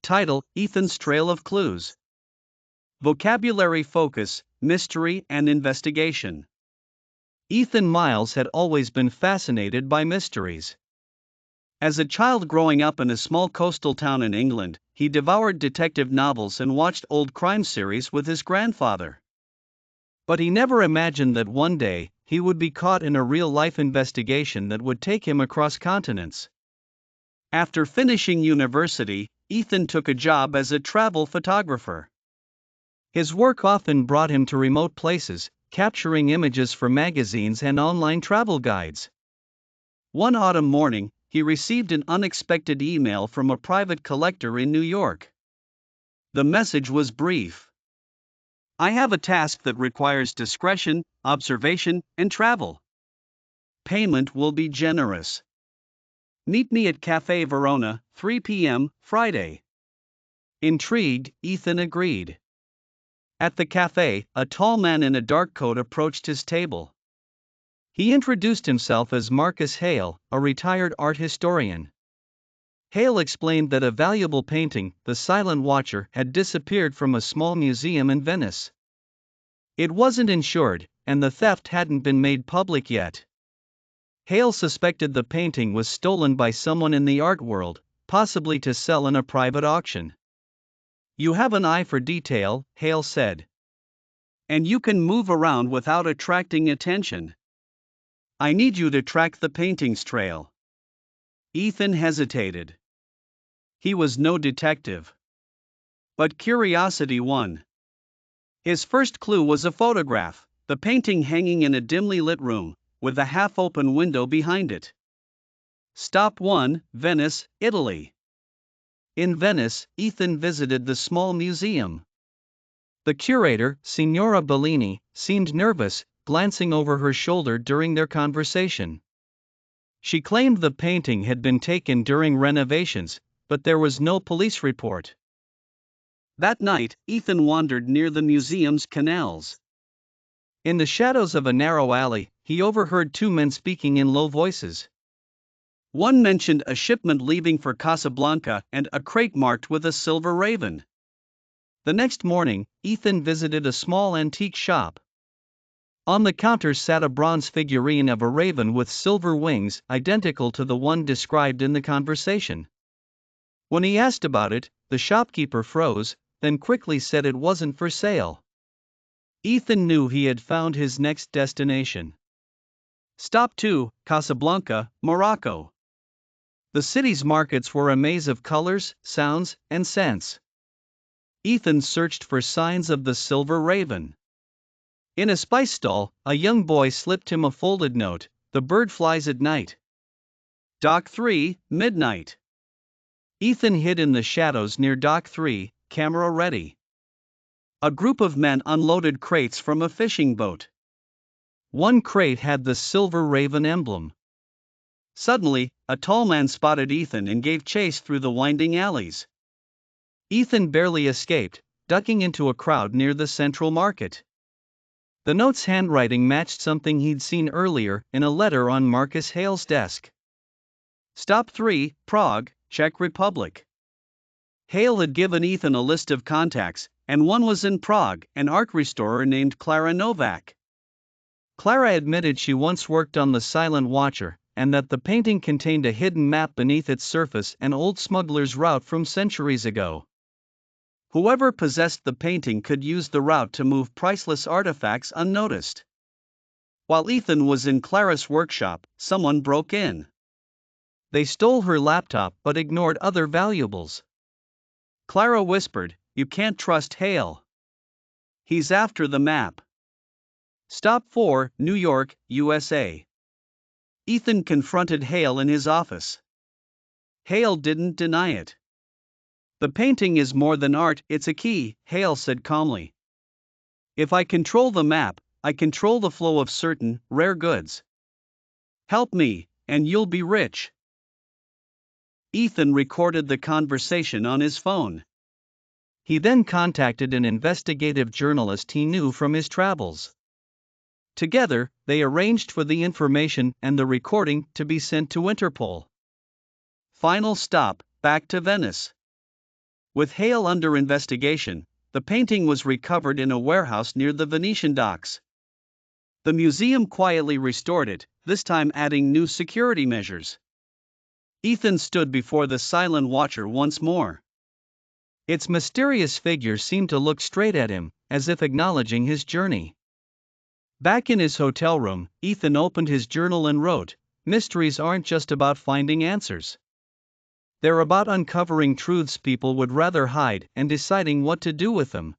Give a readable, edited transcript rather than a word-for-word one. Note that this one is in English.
Title: Ethan's Trail of Clues. Vocabulary focus: mystery and investigation. Ethan Miles had always been fascinated by mysteries. As a child growing up in a small coastal town in England, he devoured detective novels and watched old crime series with his grandfather. But he never imagined that one day, he would be caught in a real-life investigation that would take him across continents. After finishing university, Ethan took a job as a travel photographer. His work often brought him to remote places, capturing images for magazines and online travel guides. One autumn morning, he received an unexpected email from a private collector in New York. The message was brief. "I have a task that requires discretion, observation, and travel. Payment will be generous. Meet me at Café Verona, 3 p.m., Friday." Intrigued, Ethan agreed. At the cafe, a tall man in a dark coat approached his table. He introduced himself as Marcus Hale, a retired art historian. Hale explained that a valuable painting, The Silent Watcher, had disappeared from a small museum in Venice. It wasn't insured, and the theft hadn't been made public yet. Hale suspected the painting was stolen by someone in the art world, possibly to sell in a private auction. "You have an eye for detail," Hale said. "And you can move around without attracting attention. I need you to track the painting's trail." Ethan hesitated. He was no detective. But curiosity won. His first clue was a photograph, the painting hanging in a dimly lit room, with a half-open window behind it. Stop 1, Venice, Italy. In Venice, Ethan visited the small museum. The curator, Signora Bellini, seemed nervous, glancing over her shoulder during their conversation. She claimed the painting had been taken during renovations, but there was no police report. That night, Ethan wandered near the museum's canals. In the shadows of a narrow alley, he overheard two men speaking in low voices. One mentioned a shipment leaving for Casablanca and a crate marked with a silver raven. The next morning, Ethan visited a small antique shop. On the counter sat a bronze figurine of a raven with silver wings, identical to the one described in the conversation. When he asked about it, the shopkeeper froze, then quickly said it wasn't for sale. Ethan knew he had found his next destination. Stop 2, Casablanca, Morocco. The city's markets were a maze of colors, sounds, and scents. Ethan searched for signs of the silver raven. In a spice stall, a young boy slipped him a folded note: "The bird flies at night. Dock 3, midnight." Ethan hid in the shadows near Dock 3, camera ready. A group of men unloaded crates from a fishing boat. One crate had the silver raven emblem. Suddenly, a tall man spotted Ethan and gave chase through the winding alleys. Ethan barely escaped, ducking into a crowd near the central market. The note's handwriting matched something he'd seen earlier in a letter on Marcus Hale's desk. Stop 3, Prague, Czech Republic. Hale had given Ethan a list of contacts, and one was in Prague, an art restorer named Clara Novak. Clara admitted she once worked on The Silent Watcher, and that the painting contained a hidden map beneath its surface, an old smuggler's route from centuries ago. Whoever possessed the painting could use the route to move priceless artifacts unnoticed. While Ethan was in Clara's workshop, someone broke in. They stole her laptop but ignored other valuables. Clara whispered, "You can't trust Hale. He's after the map." Stop 4, New York, USA. Ethan confronted Hale in his office. Hale didn't deny it. "The painting is more than art, it's a key," Hale said calmly. "If I control the map, I control the flow of certain, rare goods. Help me, and you'll be rich." Ethan recorded the conversation on his phone. He then contacted an investigative journalist he knew from his travels. Together, they arranged for the information and the recording to be sent to Interpol. Final stop, back to Venice. With Hale under investigation, the painting was recovered in a warehouse near the Venetian docks. The museum quietly restored it, this time adding new security measures. Ethan stood before the silent watcher once more. Its mysterious figure seemed to look straight at him, as if acknowledging his journey. Back in his hotel room, Ethan opened his journal and wrote, "Mysteries aren't just about finding answers. They're about uncovering truths people would rather hide and deciding what to do with them."